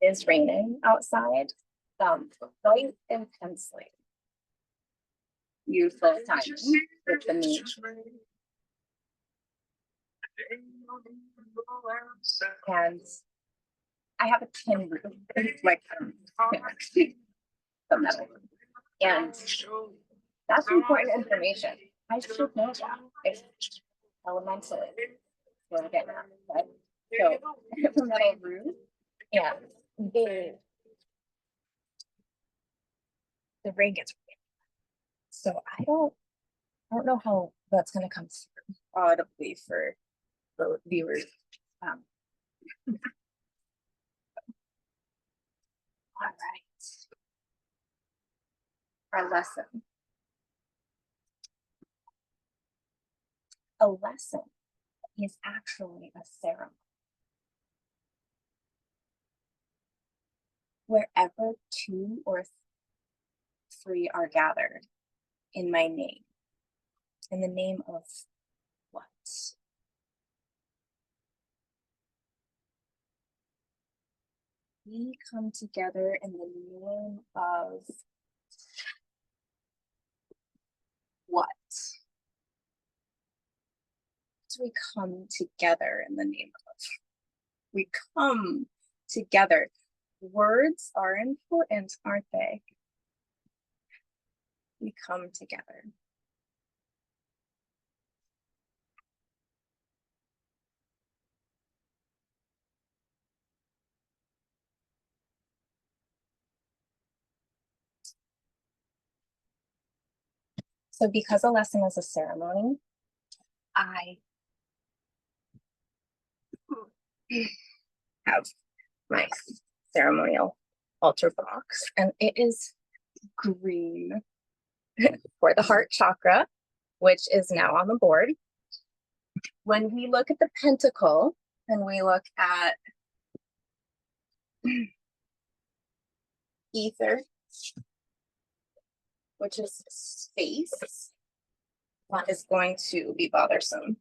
is raining outside, quite intensely. Beautiful timing with the meat. And I have a tin roof, like the metal roof. And that's important information. I should know that. It's elementally. We're getting at, right? So I have a metal roof, and the rain gets rain. So I don't know how that's gonna come through audibly for the viewers. All right. Our lesson. A lesson is actually a ceremony. Wherever two or three are gathered in my name, in the name of what? We come together in the name of what? Do we come together in the name of? We come together. Words are important, aren't they? We come together. So because a lesson is a ceremony, I have my ceremonial altar box, and it is green for the heart chakra, which is now on the board. When we look at the pentacle and we look at ether, which is space, that is going to be bothersome.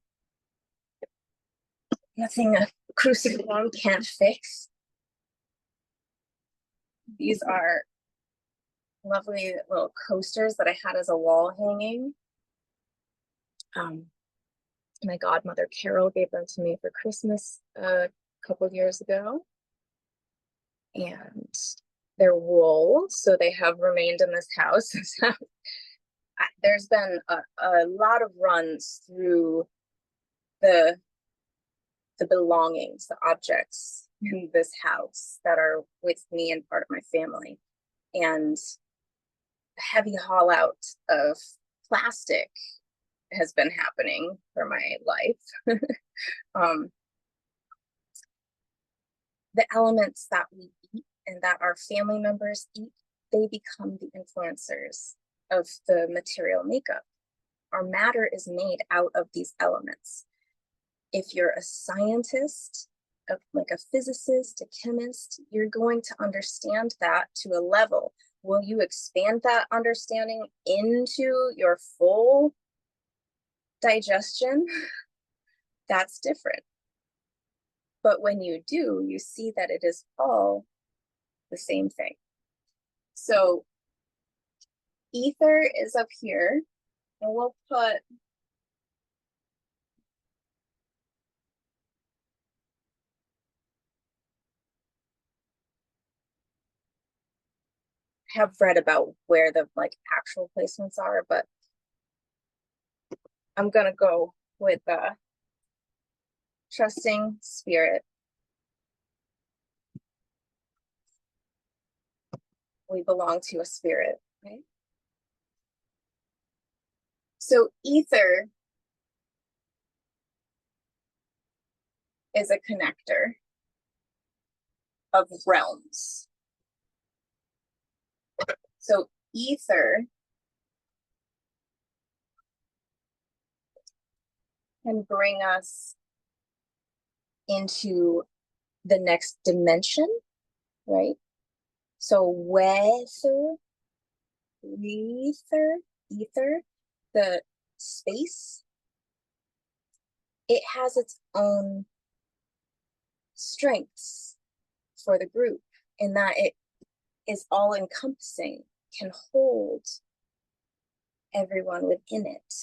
Nothing a cruciform can't fix. These are lovely little coasters that I had as a wall hanging. My godmother Carol gave them to me for Christmas a couple of years ago. And they're wool, so they have remained in this house. So there's been a lot of runs through the belongings, the objects in this house that are with me and part of my family. And a heavy haul out of plastic has been happening for my life. The elements that we eat and that our family members eat, they become the influencers of the material makeup. Our matter is made out of these elements. If you're a scientist, like a physicist, a chemist, you're going to understand that to a level. Will you expand that understanding into your full digestion? That's different. But when you do, you see that it is all the same thing. So ether is up here, and we'll put have read about where the actual placements are, but I'm gonna go with trusting spirit. We belong to a spirit, right? So ether is a connector of realms. So ether can bring us into the next dimension, right? So ether, the space, it has its own strengths for the group in that it is all encompassing, can hold everyone within it.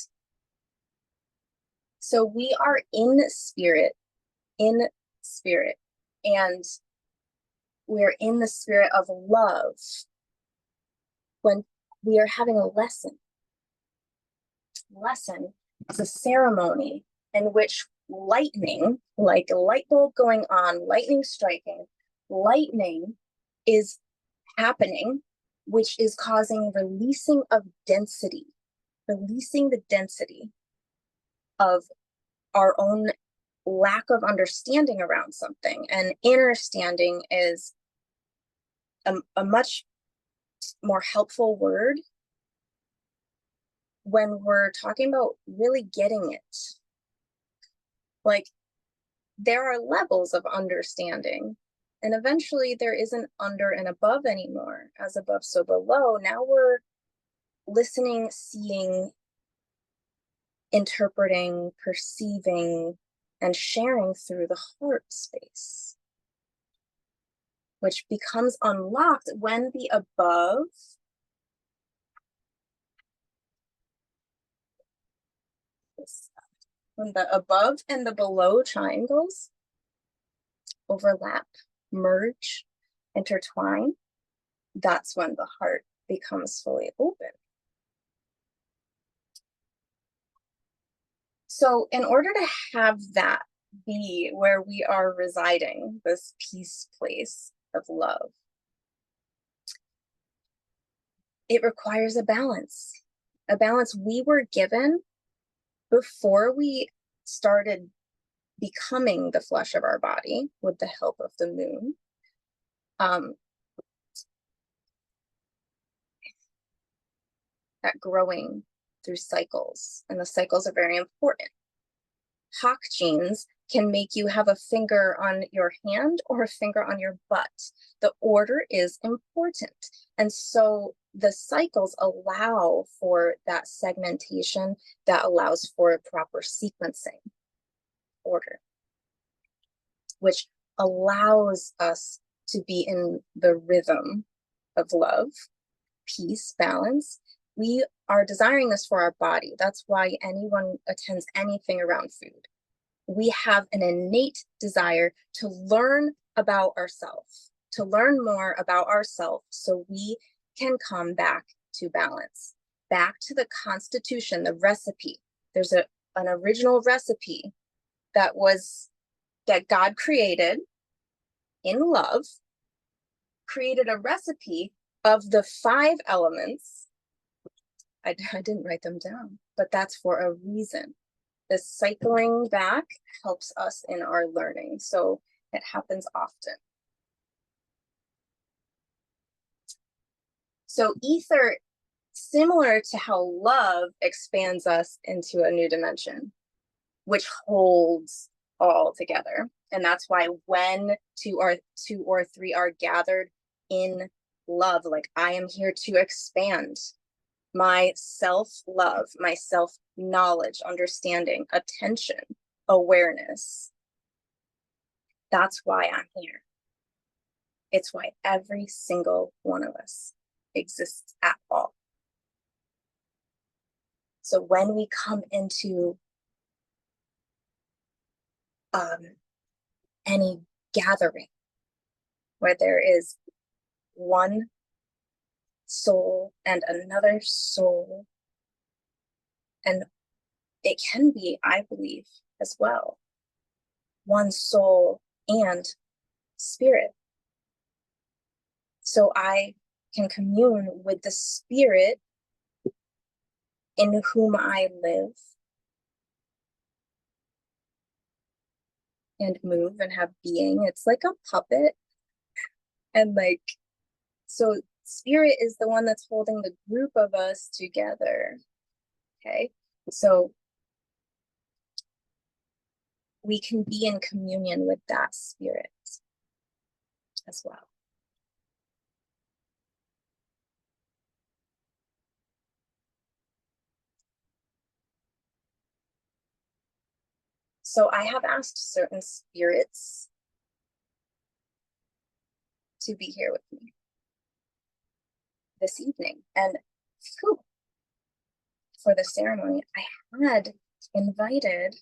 So we are in spirit, and we're in the spirit of love when we are having a lesson. Lesson is a ceremony in which lightning, like a light bulb going on, lightning striking, lightning is happening, which is causing releasing of density, releasing the density of our own lack of understanding around something. And understanding is a much more helpful word when we're talking about really getting it. Like, there are levels of understanding, and eventually there isn't under and above anymore. As above, so below. Now we're listening, seeing, interpreting, perceiving, and sharing through the heart space, which becomes unlocked when the above when the above and the below triangles overlap, merge, intertwine. That's when the heart becomes fully open. So in order to have that be where we are residing, this peace place of love, it requires a balance we were given before we started becoming the flesh of our body with the help of the moon. That growing through cycles, and the cycles are very important. Hawk genes can make you have a finger on your hand or a finger on your butt. The order is important. And so the cycles allow for that segmentation that allows for a proper sequencing order, which allows us to be in the rhythm of love, peace, balance. We are desiring this for our body. That's why anyone attends anything around food. We have an innate desire to learn about ourselves, to learn more about ourselves so we can come back to balance, back to the constitution, the recipe. There's an original recipe that God created in love, created a recipe of the 5 elements. I didn't write them down, but that's for a reason. The cycling back helps us in our learning, so it happens often. So ether, similar to how love expands us into a new dimension, which holds all together. And that's why when two or three are gathered in love, like I am here to expand my self-love, my self-knowledge, understanding, attention, awareness. That's why I'm here. It's why every single one of us exists at all. So when we come into any gathering where there is one soul and another soul, and it can be, I believe, as well, one soul and spirit. So I can commune with the spirit in whom I live and move and have being. It's like a puppet. And like, so spirit is the one that's holding the group of us together. Okay, so we can be in communion with that spirit as well. So I have asked certain spirits to be here with me this evening. And whew, for the ceremony, I had invited,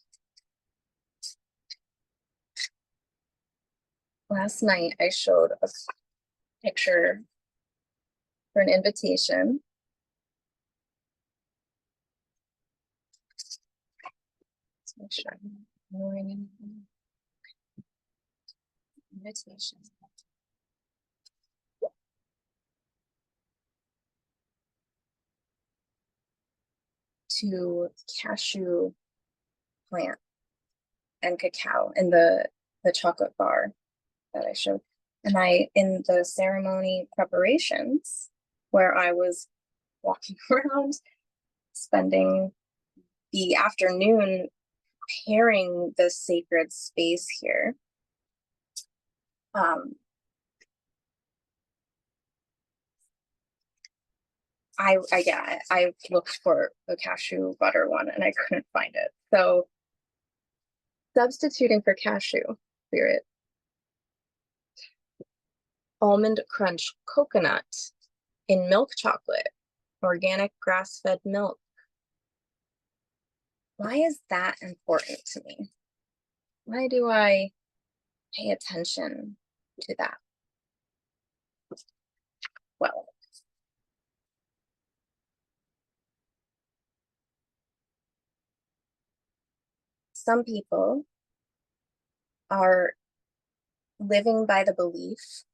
last night I showed a picture for an invitation. Let's make sure I'm ignoring anything. Invitation. To cashew plant and cacao in the chocolate bar that I showed. And I, in the ceremony preparations, where I was walking around, spending the afternoon preparing the sacred space here, I looked for the cashew butter one and I couldn't find it. So substituting for cashew spirit, almond crunch coconut in milk chocolate, organic grass-fed milk. Why is that important to me? Why do I pay attention to that? Well, some people are living by the belief,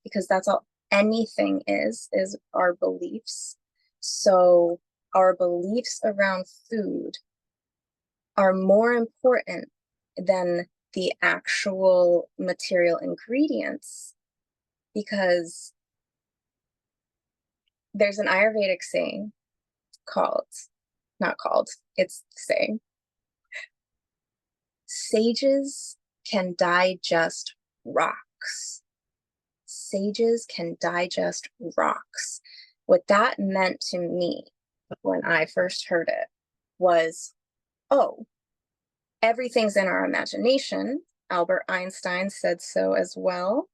because that's all anything is our beliefs. So our beliefs around food are more important than the actual material ingredients, because there's an Ayurvedic saying it's the saying, sages can digest rocks. Sages can digest rocks. What that meant to me when I first heard it was, oh, everything's in our imagination. Albert Einstein said so as well.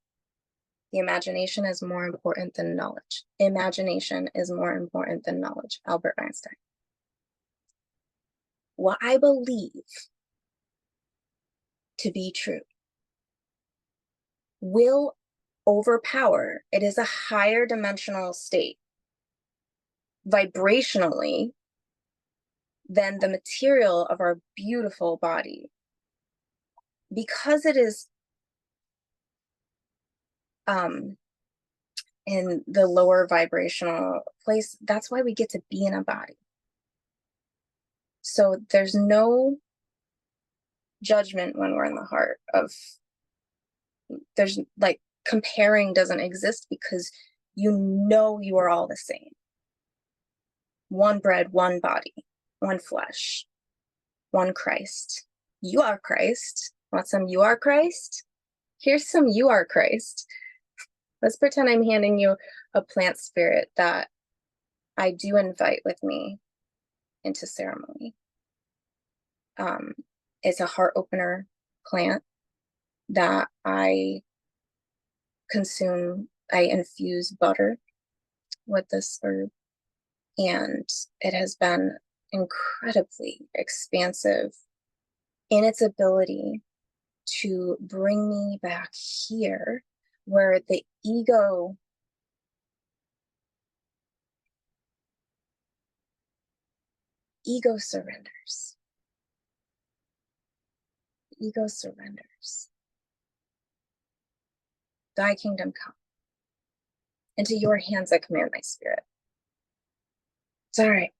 The imagination is more important than knowledge. Imagination is more important than knowledge. Albert Einstein. What I believe to be true will overpower. It is a higher dimensional state vibrationally than the material of our beautiful body. Because it is in the lower vibrational place, that's why we get to be in a body. So there's no judgment when we're in the heart of, there's like, comparing doesn't exist, because you know you are all the same. One bread, one body, one flesh, one Christ. You are Christ. Want some you are Christ? Here's some you are Christ. Let's pretend I'm handing you a plant spirit that I do invite with me into ceremony. It's a heart opener plant that I consume. I infuse butter with this herb, and it has been incredibly expansive in its ability to bring me back here, where the ego surrenders. Ego surrenders. Thy kingdom come. Into your hands I command my spirit. It's all right.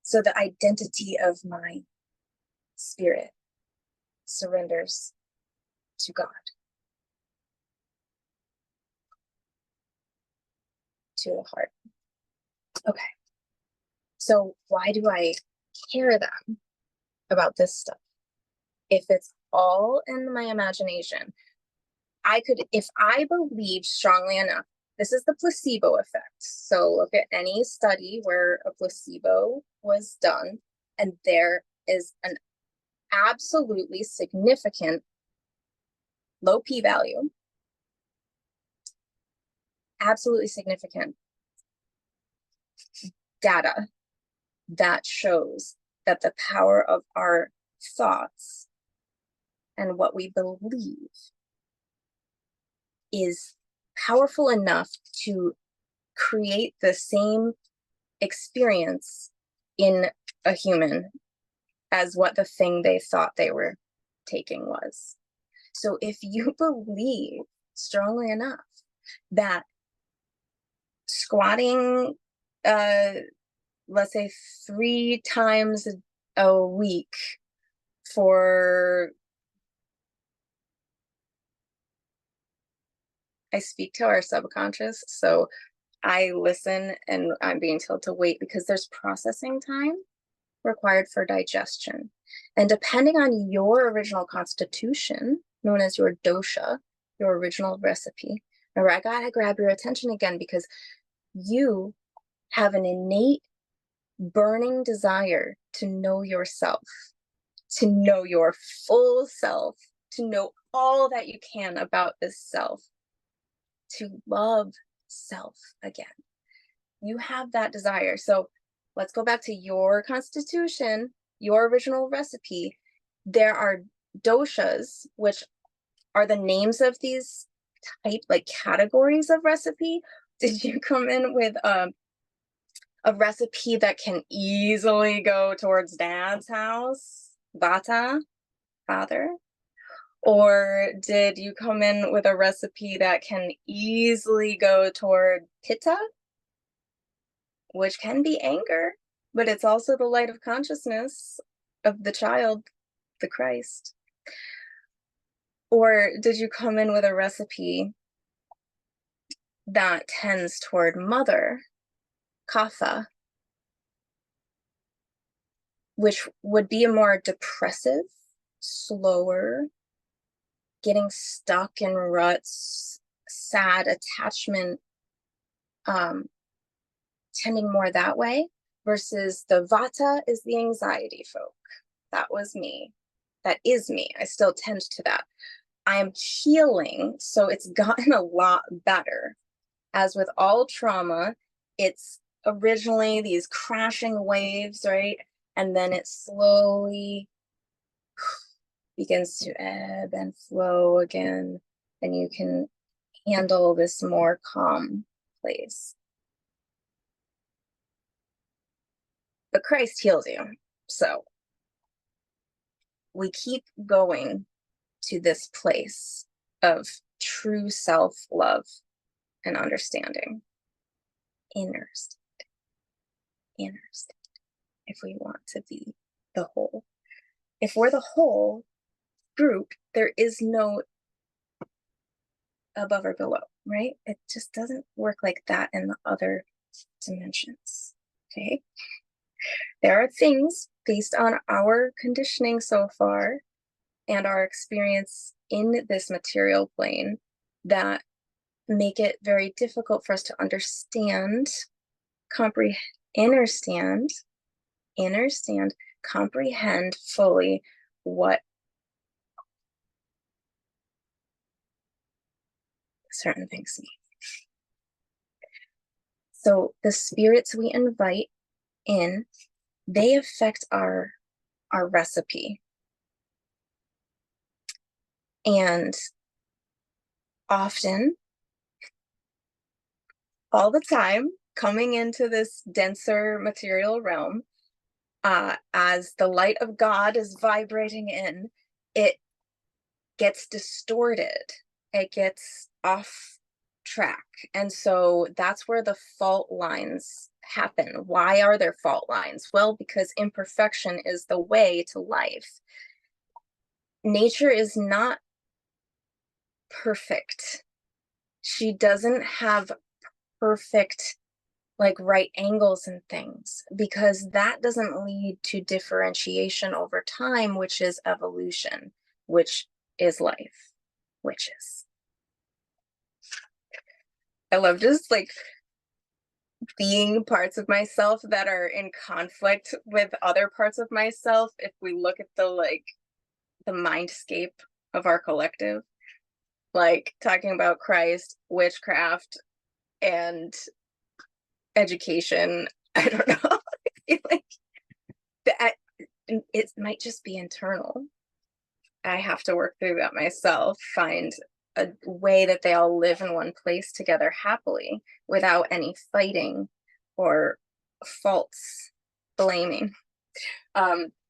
So the identity of my spirit surrenders to God, to the heart. Okay. So why do I care then about this stuff? If it's all in my imagination, I could, if I believe strongly enough, this is the placebo effect. So look at any study where a placebo was done, and there is an absolutely significant low p-value absolutely significant data that shows that the power of our thoughts and what we believe is powerful enough to create the same experience in a human as what the thing they thought they were taking was. So if you believe strongly enough that squatting, let's say 3 times a week for, I speak to our subconscious, so I listen and I'm being told to wait because there's processing time required for digestion. And depending on your original constitution, known as your dosha, your original recipe, remember, I gotta grab your attention again because you have an innate burning desire to know yourself, to know your full self, to know all that you can about this self, to love self again. You have that desire. So let's go back to your constitution, your original recipe. There are doshas, which are the names of these type, like categories of recipe. Did you come in with a recipe that can easily go towards dad's house, vata, father? Or did you come in with a recipe that can easily go toward pitta, which can be anger, but it's also the light of consciousness of the child, the Christ? Or did you come in with a recipe that tends toward mother, kapha, which would be a more depressive, slower, getting stuck in ruts, sad attachment, tending more that way, versus the vata is the anxiety folk. That was me. That is me. I still tend to that. I am healing, so it's gotten a lot better. As with all trauma, it's originally these crashing waves, right? And then it slowly begins to ebb and flow again, and you can handle this more calm place. But Christ heals you. So we keep going to this place of true self-love and understanding. Inner state. Inner state. If we want to be the whole. If we're the whole group, there is no above or below, right? It just doesn't work like that in the other dimensions, okay? There are things based on our conditioning so far and our experience in this material plane that make it very difficult for us to understand, comprehend fully what certain things mean. So the spirits we invite in, they affect our recipe. And often, all the time, coming into this denser material realm, as the light of God is vibrating in, it gets distorted. It gets off track. And so that's where the fault lines happen. Why are there fault lines? Well, because imperfection is the way to life. Nature is not perfect. She doesn't have perfect like right angles and things, because that doesn't lead to differentiation over time, which is evolution, which is life, which is. I love just like being parts of myself that are in conflict with other parts of myself. If we look at the mindscape of our collective, like talking about Christ, witchcraft, and education. I don't know. I feel like that it might just be internal. I have to work through that myself, find a way that they all live in one place together happily without any fighting or faults blaming.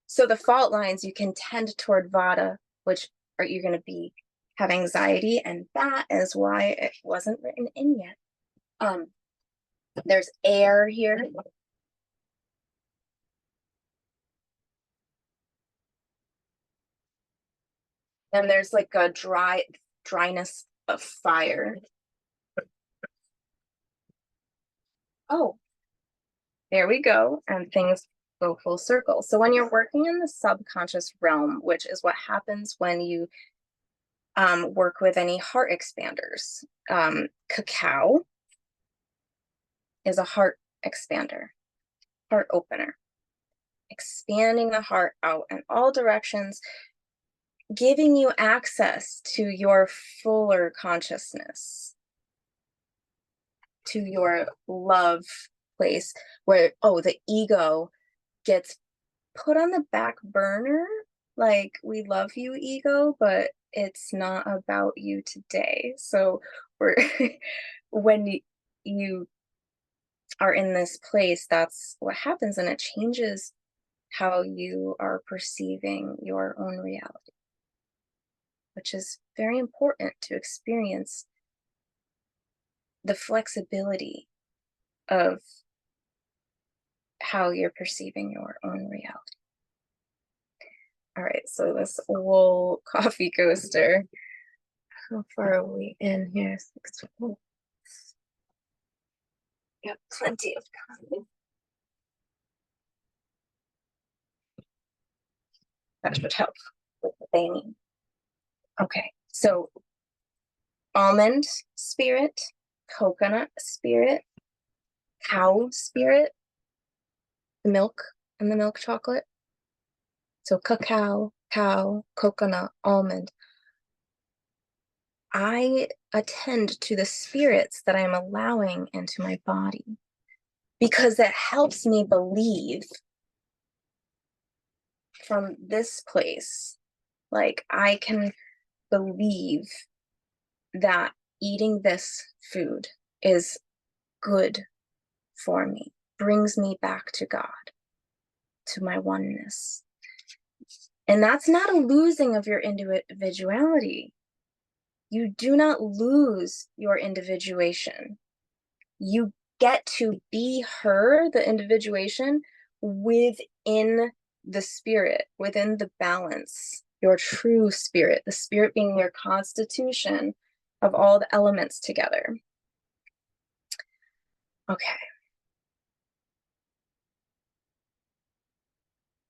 So the fault lines, you can tend toward Vata, which are you're going to be have anxiety, and that is why it wasn't written in yet. There's air here. And there's like a dryness of fire. Oh, there we go. And things go full circle. So when you're working in the subconscious realm, which is what happens when you work with any heart expanders, cacao is a heart expander, heart opener, expanding the heart out in all directions, giving you access to your fuller consciousness, to your love place where, oh, the ego gets put on the back burner. Like, we love you, ego, but it's not about you today. So we're when you are in this place, that's what happens, and it changes how you are perceiving your own reality, which is very important to experience the flexibility of how you're perceiving your own reality. All right, so this wool coffee coaster, how far are we in here? 6 minutes. Got plenty of coffee. That should help with what they need. Okay, so almond spirit, coconut spirit, cow spirit, the milk and the milk chocolate. So cacao, cow, coconut, almond. I attend to the spirits that I'm allowing into my body because it helps me believe from this place. Like, I can believe that eating this food is good for me, brings me back to God, to my oneness. And that's not a losing of your individuality. You do not lose your individuation. You get to be her, the individuation, within the spirit, within the balance, your true spirit, the spirit being your constitution of all the elements together. Okay.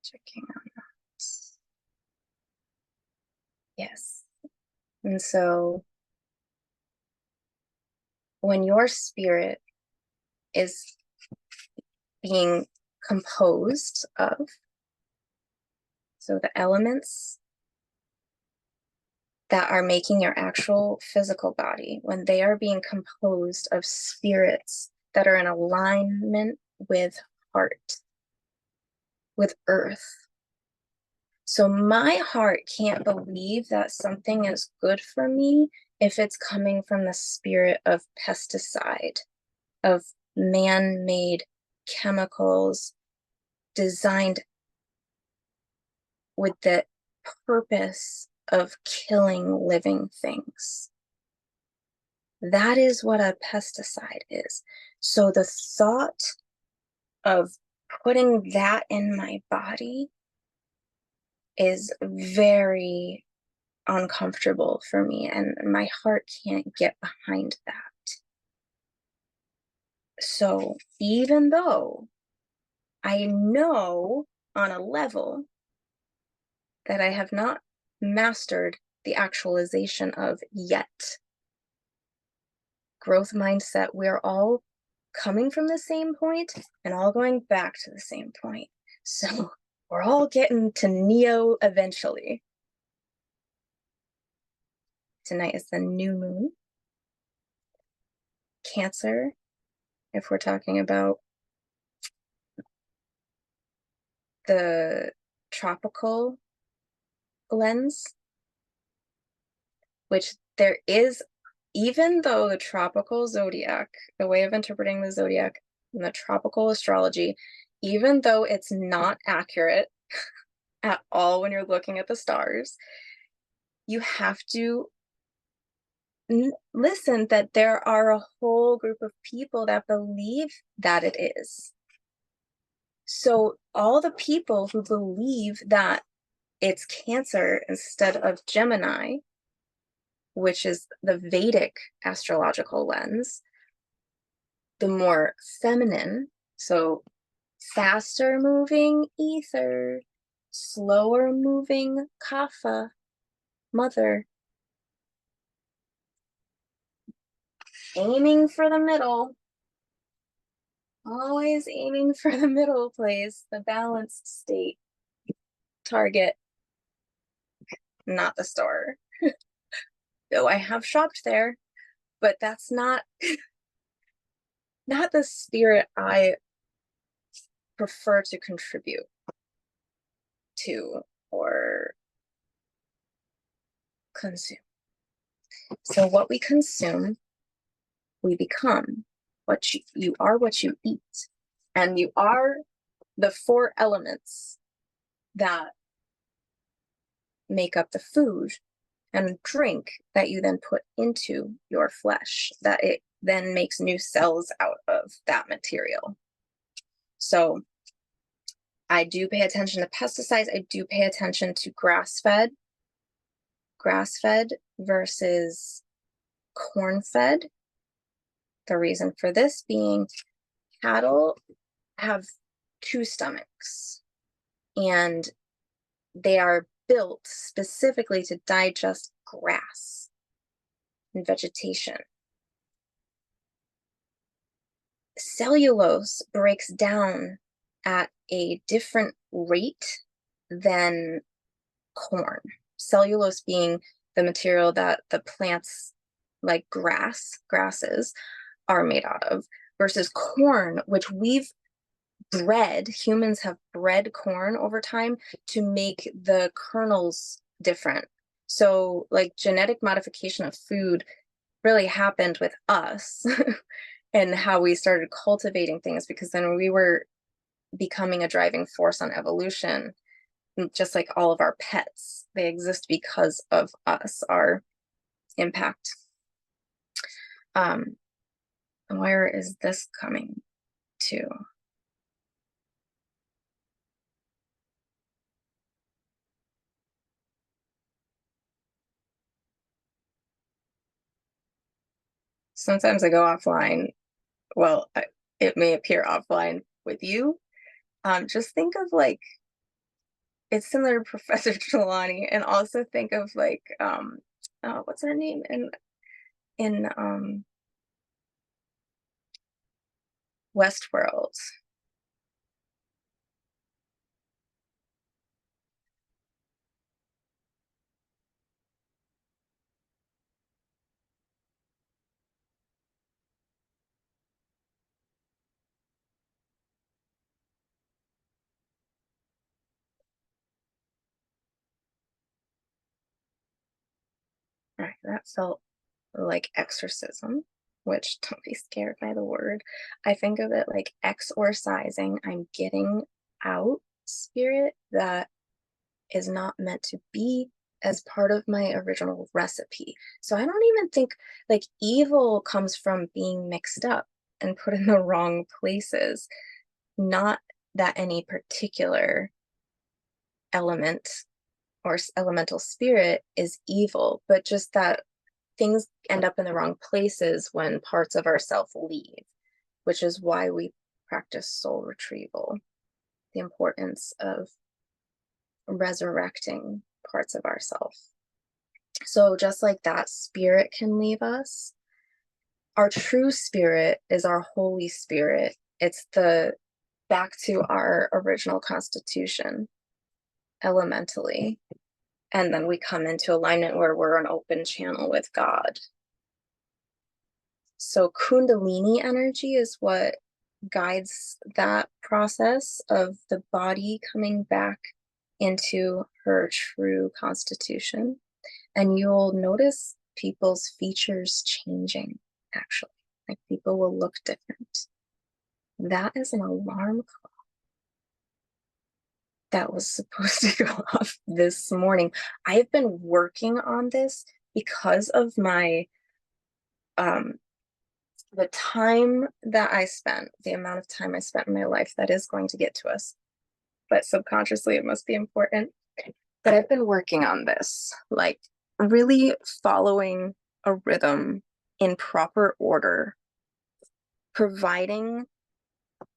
Checking on that. Yes. And so when your spirit is being composed of, so the elements that are making your actual physical body, when they are being composed of spirits that are in alignment with heart, with earth. So my heart can't believe that something is good for me if it's coming from the spirit of pesticide, of man-made chemicals designed with the purpose of killing living things. That is what a pesticide is. So the thought of putting that in my body is very uncomfortable for me, and my heart can't get behind that. So even though I know on a level that I have not mastered the actualization of yet, growth mindset, we're all coming from the same point and all going back to the same point. So we're all getting to Neo eventually. Tonight is the new moon. Cancer, if we're talking about the tropical lens, which there is, even though the tropical zodiac, the way of interpreting the zodiac and the tropical astrology, even though it's not accurate at all when you're looking at the stars, you have to listen that there are a whole group of people that believe that it is. So all the people who believe that it's Cancer instead of Gemini, which is the Vedic astrological lens, the more feminine, so faster moving ether, slower moving kapha, mother, aiming for the middle, always aiming for the middle place, the balanced state, target, not the store. Though I have shopped there, but that's not the spirit I prefer to contribute to or consume. So what we consume, we become. What you are what you eat, and you are the 4 elements that make up the food and drink that you then put into your flesh, that it then makes new cells out of that material. So I do pay attention to pesticides. I do pay attention to grass-fed versus corn-fed. The reason for this being cattle have 2 stomachs, and they are built specifically to digest grass and vegetation. Cellulose breaks down at a different rate than corn. Cellulose being the material that the plants like grasses are made out of, versus corn, which humans have bred corn over time to make the kernels different. So like genetic modification of food really happened with us and how we started cultivating things, because then we were becoming a driving force on evolution, just like all of our pets. They exist because of us, our impact. Where is this coming to? Sometimes I go offline. Well, it may appear offline with you. Just think of like, it's similar to Professor Trelawney, and also think of like, what's her name in Westworld? Right, that felt like exorcism, which don't be scared by the word. I think of it like exorcising. I'm getting out spirit that is not meant to be as part of my original recipe. So I don't even think like evil comes from being mixed up and put in the wrong places. Not that any particular element or elemental spirit is evil, but just that things end up in the wrong places when parts of ourself leave, which is why we practice soul retrieval, the importance of resurrecting parts of ourself. So just like that, spirit can leave us. Our true spirit is our Holy Spirit. It's the back to our original constitution, elementally. And then we come into alignment where we're an open channel with God. So Kundalini energy is what guides that process of the body coming back into her true constitution. And you'll notice people's features changing, actually. Like people will look different. That is an alarm clock that was supposed to go off this morning. I've been working on this because of my the time that I spent, the amount of time I spent in my life that is going to get to us. But subconsciously it must be important. But I've been working on this, like really following a rhythm in proper order, providing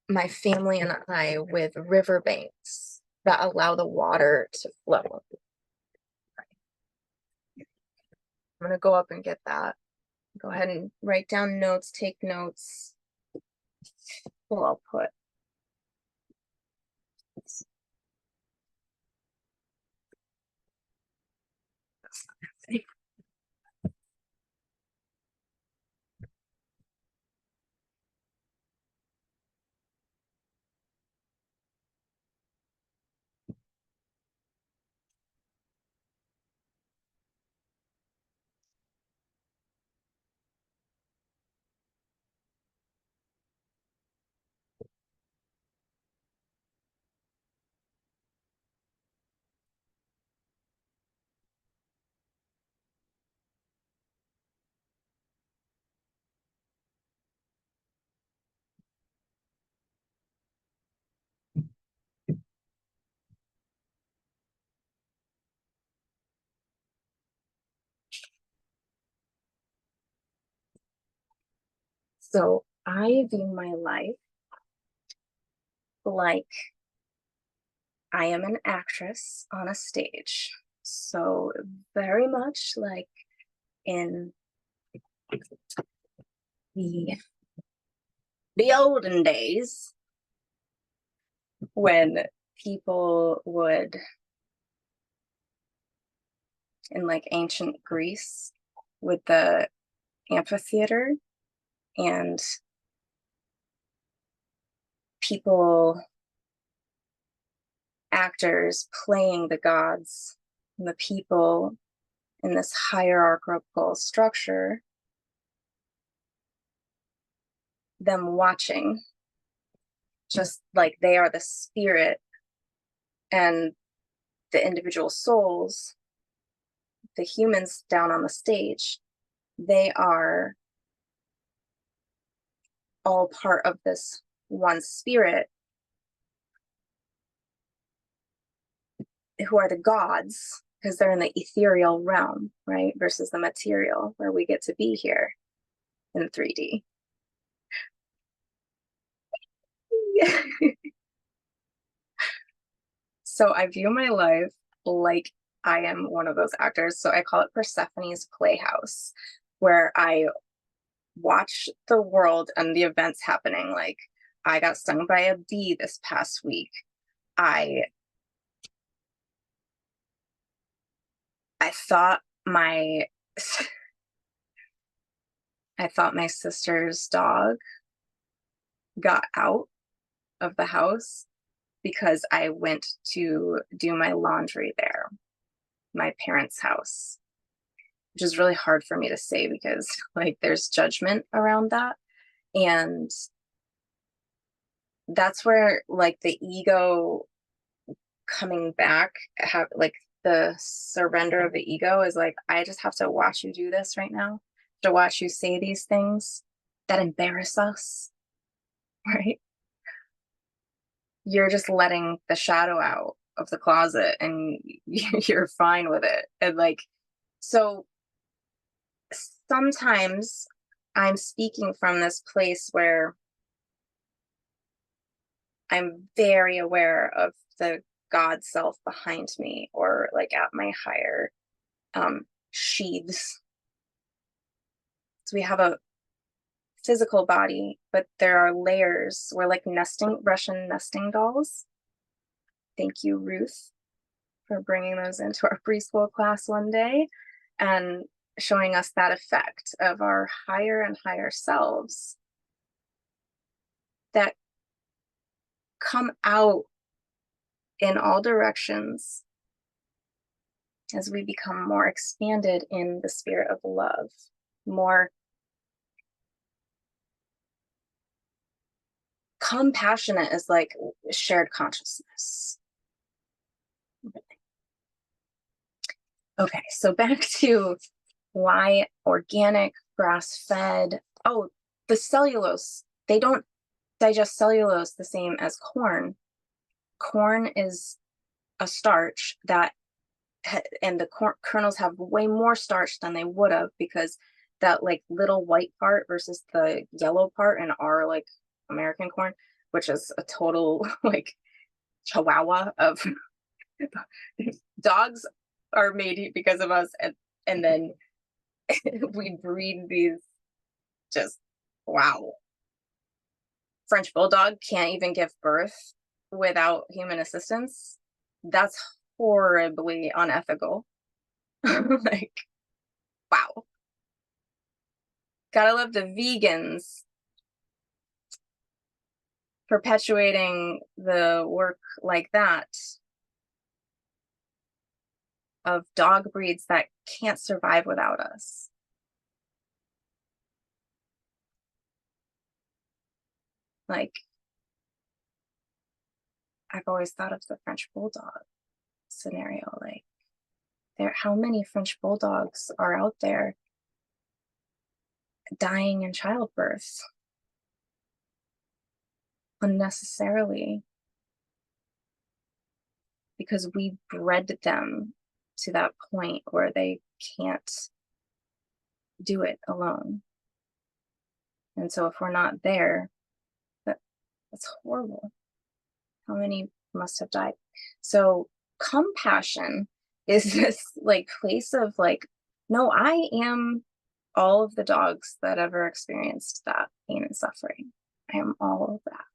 my family and I with riverbanks that allow the water to flow. I'm gonna go up and get that. Go ahead and write down notes, take notes. Well, I'll put. So I view my life like I am an actress on a stage. So very much like in the olden days when people would, in like ancient Greece with the amphitheater, and people, actors playing the gods and the people in this hierarchical structure, them watching, just like they are the spirit and the individual souls, the humans down on the stage, they are all part of this one spirit who are the gods, because they're in the ethereal realm, right? Versus the material where we get to be here in 3D. So I view my life like I am one of those actors. So I call it Persephone's Playhouse, where I watch the world and the events happening. Like I got stung by a bee this past week. I thought my I thought my sister's dog got out of the house because I went to do my laundry there, my parents' house, which is really hard for me to say because like there's judgment around that. And that's where like the ego coming back, have like the surrender of the ego is like, I just have to watch you do this right now, to watch you say these things that embarrass us, right? You're just letting the shadow out of the closet and you're fine with it. And like, so sometimes I'm speaking from this place where I'm very aware of the God self behind me, or like at my higher sheaths. So we have a physical body, but there are layers. We're like nesting, Russian nesting dolls. Thank you, Ruth, for bringing those into our preschool class one day. And showing us that effect of our higher and higher selves that come out in all directions as we become more expanded in the spirit of love, more compassionate is like shared consciousness. Okay, so back to why organic, grass-fed. Oh, the cellulose. They don't digest cellulose the same as corn. Corn is a starch that, and the kernels have way more starch than they would have, because that like little white part versus the yellow part in our like American corn, which is a total like chihuahua of dogs are made because of us, and then we breed these just wow. French bulldog can't even give birth without human assistance. That's horribly unethical. Like, wow. Gotta love the vegans perpetuating the work like that of dog breeds that can't survive without us. Like, I've always thought of the French bulldog scenario. Like, how many French bulldogs are out there dying in childbirth unnecessarily because we bred them to that point where they can't do it alone. And so if we're not there, that's horrible. How many must have died? So compassion is this like place of like, no, I am all of the dogs that ever experienced that pain and suffering. I am all of that.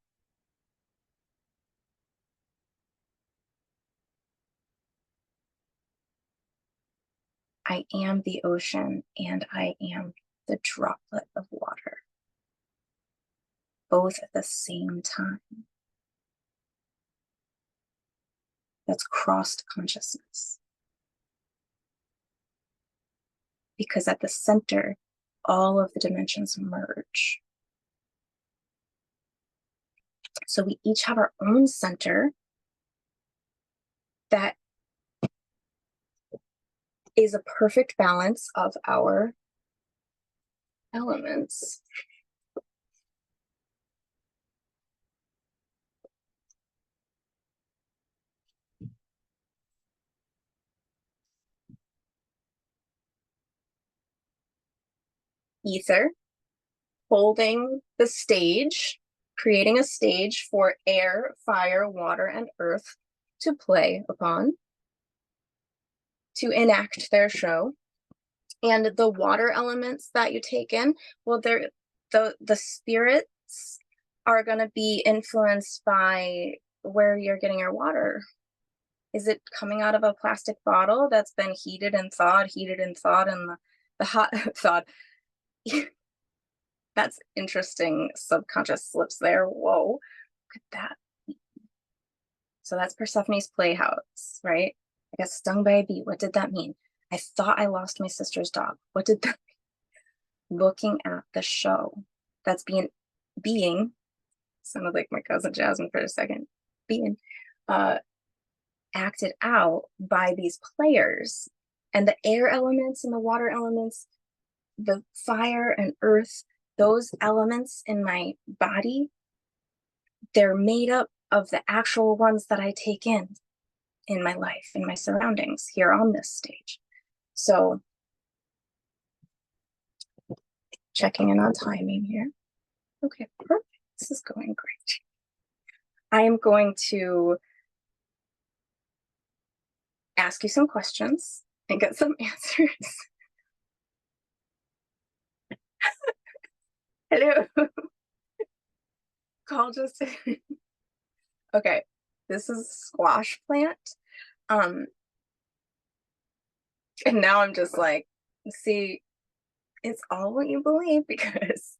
I am the ocean and I am the droplet of water, both at the same time. That's crossed consciousness. Because at the center, all of the dimensions merge. So we each have our own center that is a perfect balance of our elements. Ether, holding the stage, creating a stage for air, fire, water, and earth to play upon, to enact their show. And the water elements that you take in, well, the spirits are going to be influenced by where you're getting your water. Is it coming out of a plastic bottle that's been heated and thawed, and the hot thawed? That's interesting subconscious slips there. Whoa, look at that. So that's Persephone's playhouse, right? I got stung by a bee. What did that mean? I thought I lost my sister's dog. What did that mean? Looking at the show that's being sounded like my cousin Jasmine for a second, being acted out by these players. And the air elements and the water elements, the fire and earth, those elements in my body, they're made up of the actual ones that I take in my life, in my surroundings here on this stage. So checking in on timing here. Okay, perfect. This is going great. I am going to ask you some questions and get some answers. Hello. Call just okay. This is squash plant. And now I'm just like See, it's all what you believe because,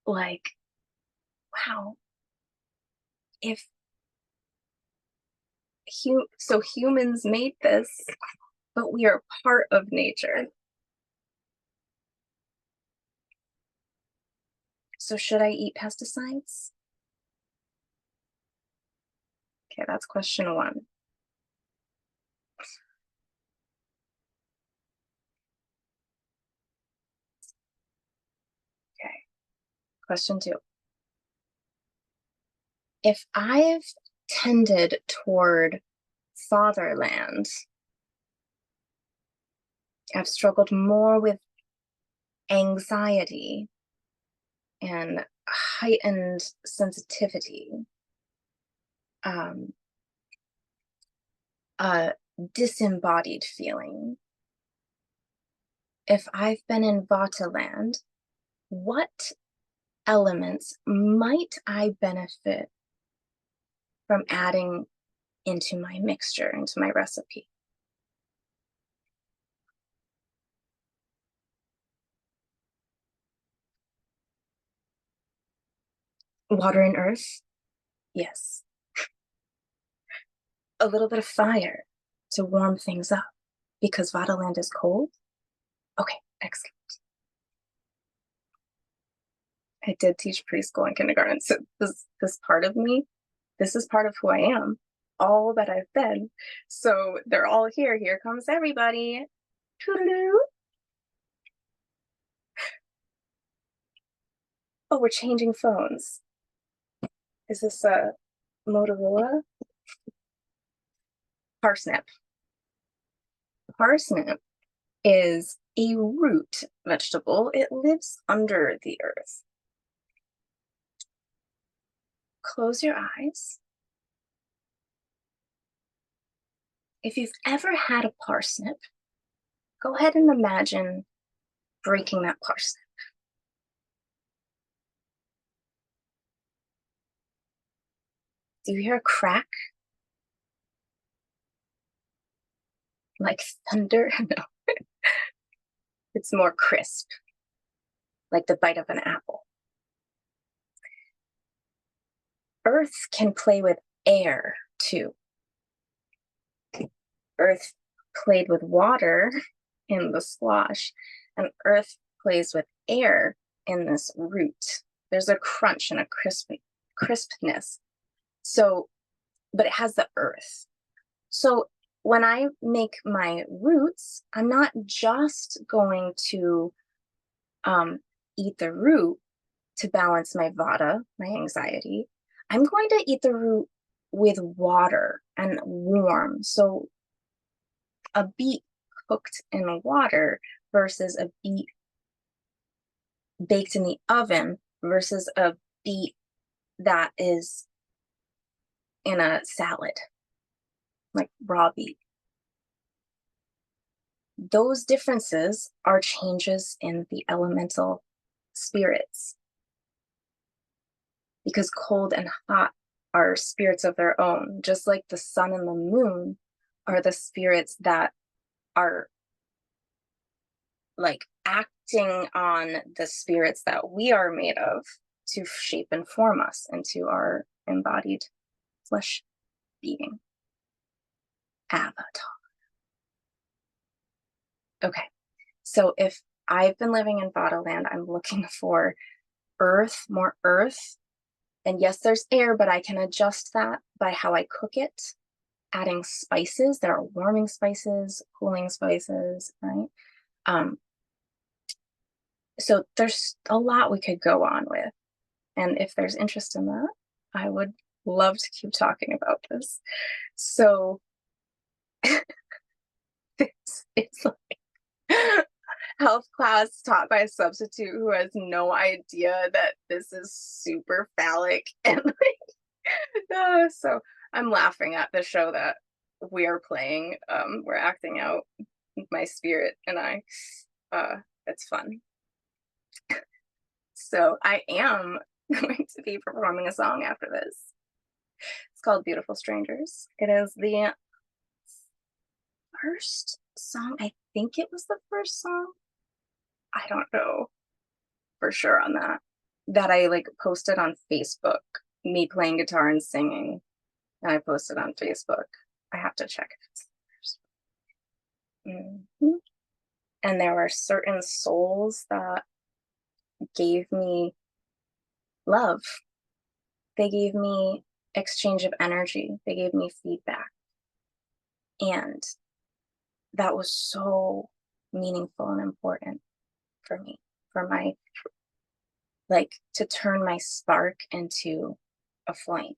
like, wow, if so humans made this, but we are part of nature. So should I eat pesticides? Okay, that's question one. Okay, question two. If I've tended toward fatherland, I've struggled more with anxiety and heightened sensitivity, um, a disembodied feeling. If I've been in Vataland, what elements might I benefit from adding into my mixture, into my recipe? Water and earth? Yes. A little bit of fire to warm things up because Vataland is cold? Okay, excellent. I did teach preschool and kindergarten, so this part of me, this is part of who I am, all that I've been. So they're all here. Here comes everybody. Toodaloo. Oh, we're changing phones. Is this a Motorola? Parsnip. Parsnip is a root vegetable. It lives under the earth. Close your eyes. If you've ever had a parsnip, go ahead and imagine breaking that parsnip. Do you hear a crack? Like thunder? No, it's more crisp, like the bite of an apple. Earth can play with air too. Earth played with water in the squash, and earth plays with air in this root. There's a crunch and a crispness. So, but it has the earth. So when I make my roots, I'm not just going to eat the root to balance my vata, my anxiety. I'm going to eat the root with water and warm. So a beet cooked in water versus a beet baked in the oven versus a beet that is in a salad, like raw beet. Those differences are changes in the elemental spirits because cold and hot are spirits of their own, just like the sun and the moon are the spirits that are like acting on the spirits that we are made of to shape and form us into our embodied flesh being avatar. Okay, so if I've been living in Vataland, I'm looking for earth, more earth. And yes, there's air, but I can adjust that by how I cook it, adding spices. There are warming spices, cooling spices, right? So there's a lot we could go on with. And if there's interest in that, I would love to keep talking about this. So it's like health class taught by a substitute who has no idea that this is super phallic and like so I'm laughing at the show that we are playing. We're acting out my spirit and I it's fun. So I am going to be performing a song after this. It's called Beautiful Strangers. It is the first song, I think it was the first song I don't know for sure on that. That I like posted on Facebook, me playing guitar and singing. And I posted on Facebook. I have to check if it's And there were certain souls that gave me love. They gave me exchange of energy. They gave me feedback. And that was so meaningful and important for me, for my, like, to turn my spark into a flame,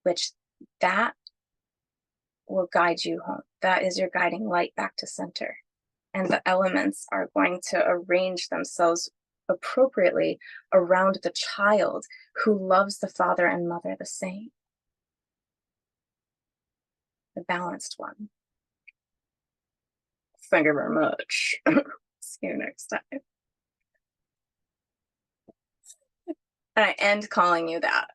which that will guide you home. That is your guiding light back to center. And the elements are going to arrange themselves appropriately around the child who loves the father and mother the same. The balanced one. Thank you very much. See you next time. And I end calling you that.